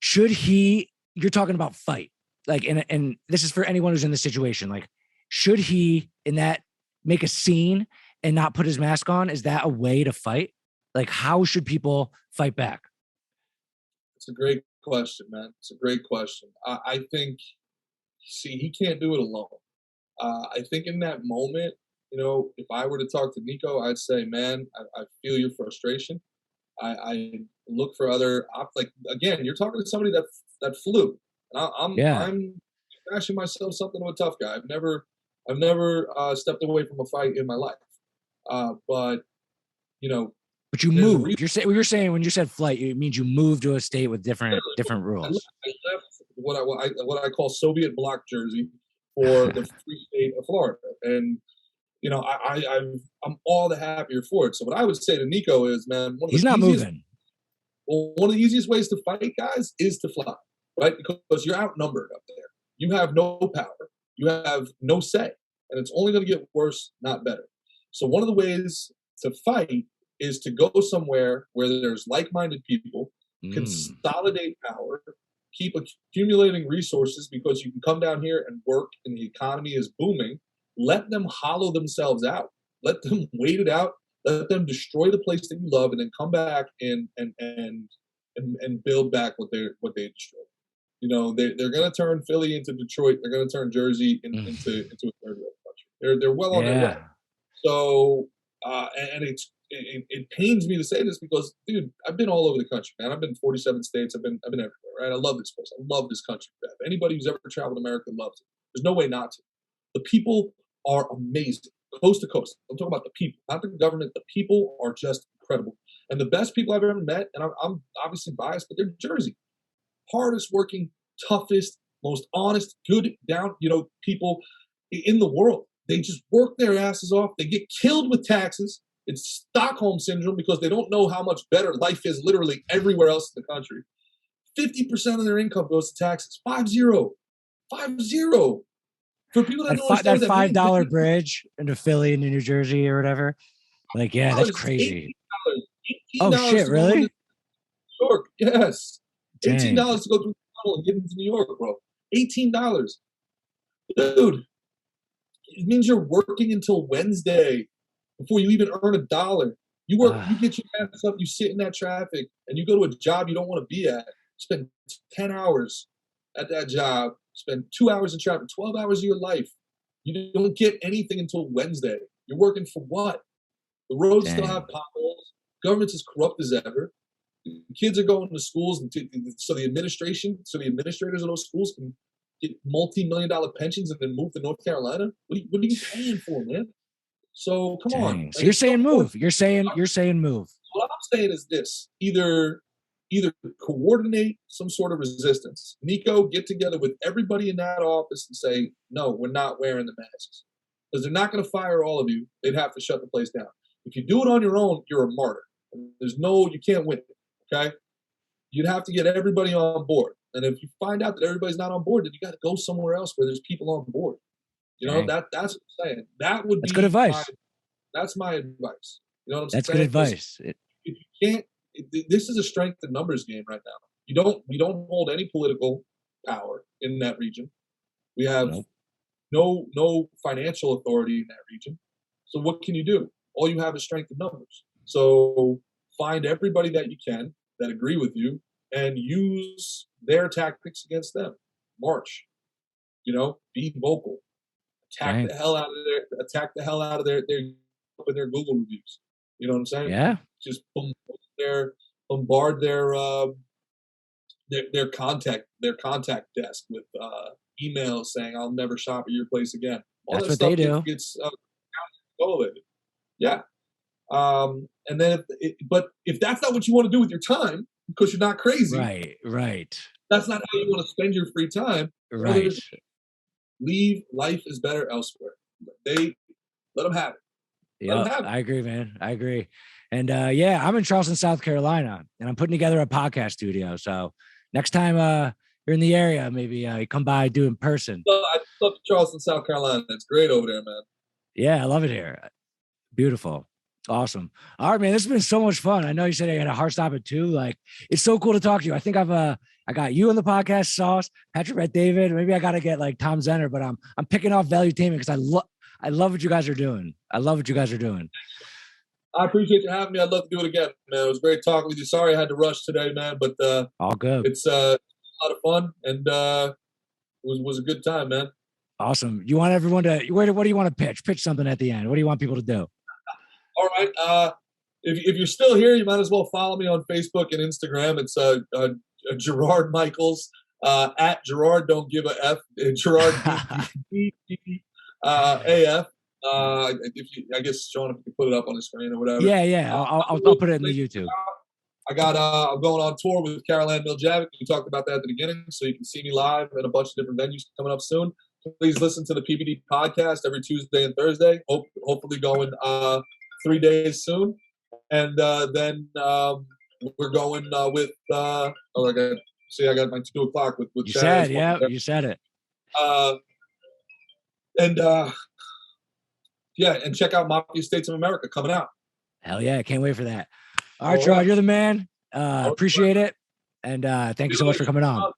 should he? You're talking about fight. Like, and this is for anyone who's in this situation. Like, should he in that make a scene and not put his mask on? Is that a way to fight? Like, how should people fight back? It's a great question, man. It's a great question. I think, see, he can't do it alone. I think in that moment, if I were to talk to Nico, I'd say, man, I feel your frustration. I look for other, like, again, you're talking to somebody that flew. I'm smashing myself something of a tough guy. I've never stepped away from a fight in my life. But But you moved. You're saying when you said flight, it means you moved to a state with different rules. I left what I call Soviet bloc Jersey for the free state of Florida, and I'm all the happier for it. So what I would say to Nico is, man, he's not moving. Well, one of the easiest ways to fight, guys, is to fly. Right? Because you're outnumbered up there. You have no power. You have no say. And it's only going to get worse, not better. So one of the ways to fight is to go somewhere where there's like-minded people, consolidate power, keep accumulating resources because you can come down here and work and the economy is booming. Let them hollow themselves out. Let them wait it out. Let them destroy the place that you love and then come back and build back what they destroyed. They're going to turn Philly into Detroit. They're going to turn Jersey into a third world country. They're well on their way. So, and it pains me to say this because, dude, I've been all over the country, man. I've been in 47 states. I've been everywhere, right? I love this place. I love this country. Anybody who's ever traveled America loves it. There's no way not to. The people are amazing, coast to coast. I'm talking about the people, not the government. The people are just incredible. And the best people I've ever met, and I'm obviously biased, but they're Jersey. Hardest working, toughest, most honest, good down, people in the world. They just work their asses off. They get killed with taxes. It's Stockholm syndrome because they don't know how much better life is literally everywhere else in the country. 50% of their income goes to taxes. 5-0. 5-0. For people that don't understand that $5 bridge into Philly into New Jersey or whatever. Like, yeah, that's crazy. $18 oh shit, really? New York, yes. Dang. $18 to go through the tunnel and get into New York, bro. $18. Dude, it means you're working until Wednesday before you even earn $1. You work, you get your ass up, you sit in that traffic, and you go to a job you don't want to be at. Spend 10 hours at that job, spend 2 hours in traffic, 12 hours of your life. You don't get anything until Wednesday. You're working for what? The roads still have potholes. Government's as corrupt as ever. Kids are going to schools, so the administrators of those schools can get multi-million-dollar pensions and then move to North Carolina. What are you paying for, man? So come on. So you're saying move. You're saying move. What I'm saying is this: either coordinate some sort of resistance. Nico, get together with everybody in that office and say, no, we're not wearing the masks, because they're not going to fire all of you. They'd have to shut the place down. If you do it on your own, you're a martyr. You can't win. Okay, you'd have to get everybody on board. And if you find out that everybody's not on board, then you got to go somewhere else where there's people on board. That's what I'm saying. That's good advice. That's my advice. You know what I'm saying? That's good advice. If you can't, this is a strength in numbers game right now. We don't hold any political power in that region. We have no financial authority in that region. So what can you do? All you have is strength in numbers. So find everybody that you can that agree with you and use their tactics against them. march, be vocal, attack the hell out of their Google reviews. You know what I'm saying? Yeah. Just bombard their contact desk with emails saying I'll never shop at your place again. All That's that what stuff they do. Gets elevated. Yeah. And then if that's not what you want to do with your time, because you're not crazy, right. That's not how you want to spend your free time. Right. Leave. Life is better elsewhere. Let them have it. Yeah, I agree, man. I agree. And I'm in Charleston, South Carolina, and I'm putting together a podcast studio. So next time you're in the area, maybe you come by, do in person. I love Charleston, South Carolina. It's great over there, man. Yeah, I love it here. Beautiful. Awesome. All right, man. This has been so much fun. I know you said I had a hard stop at 2. Like, it's so cool to talk to you. I think I got you on the podcast, Sauce, Patrick Bet David. Maybe I gotta get like Tom Zenner, but I'm picking off Valuetainment because I love what you guys are doing. I appreciate you having me. I'd love to do it again, man. It was great talking with you. Sorry I had to rush today, man, but all good. It's a lot of fun, and it was a good time, man. Awesome. You want everyone to what do you want to pitch? Pitch something at the end. What do you want people to do? All right. If you're still here, you might as well follow me on Facebook and Instagram. It's Gerard Michaels at Gerard Don't Give a F. Gerard AF. I guess Sean, if you could put it up on the screen or whatever. Yeah. I'll put it in the YouTube. I'm going on tour with Caroline Miljavik. We talked about that at the beginning, so you can see me live at a bunch of different venues coming up soon. Please listen to the PBD podcast every Tuesday and Thursday. Hopefully going 3 days soon. And then we're going with I got my 2 o'clock with you said, yeah, you said it. And check out Mafia States of America coming out. Hell yeah, I can't wait for that. All right, Gerard, you're the man. Appreciate it. And thank you so much for coming on.